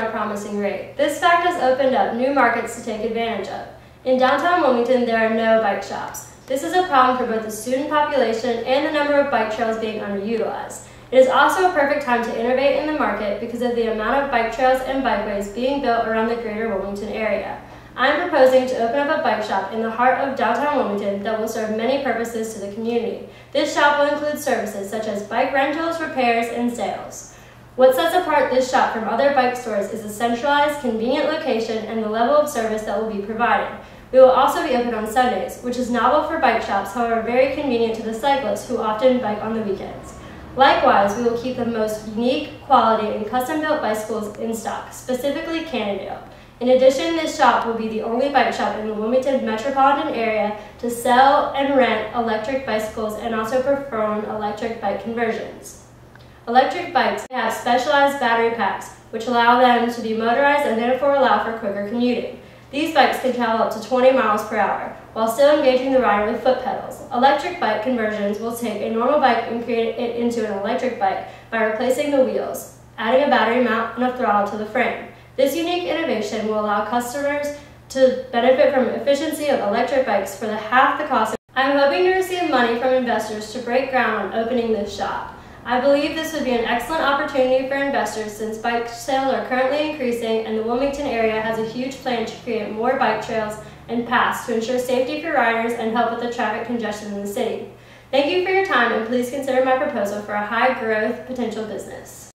our promising rate. This fact has opened up new markets to take advantage of. In downtown Wilmington, there are no bike shops. This is a problem for both the student population and the number of bike trails being underutilized. It is also a perfect time to innovate in the market because of the amount of bike trails and bikeways being built around the greater Wilmington area. I am proposing to open up a bike shop in the heart of downtown Wilmington that will serve many purposes to the community. This shop will include services such as bike rentals, repairs, and sales. What sets apart this shop from other bike stores is the centralized, convenient location and the level of service that will be provided. We will also be open on Sundays, which is novel for bike shops, however very convenient to the cyclists who often bike on the weekends. Likewise, we will keep the most unique, quality, and custom-built bicycles in stock, specifically Cannondale. In addition, this shop will be the only bike shop in the Wilmington metropolitan area to sell and rent electric bicycles and also perform electric bike conversions. Electric bikes have specialized battery packs, which allow them to be motorized and therefore allow for quicker commuting. These bikes can travel up to 20 miles per hour, while still engaging the rider with foot pedals. Electric bike conversions will take a normal bike and create it into an electric bike by replacing the wheels, adding a battery mount and a throttle to the frame. This unique innovation will allow customers to benefit from efficiency of electric bikes for half the cost. I'm hoping to receive money from investors to break ground on opening this shop. I believe this would be an excellent opportunity for investors since bike sales are currently increasing and the Wilmington area has a huge plan to create more bike trails and paths to ensure safety for riders and help with the traffic congestion in the city. Thank you for your time and please consider my proposal for a high growth potential business.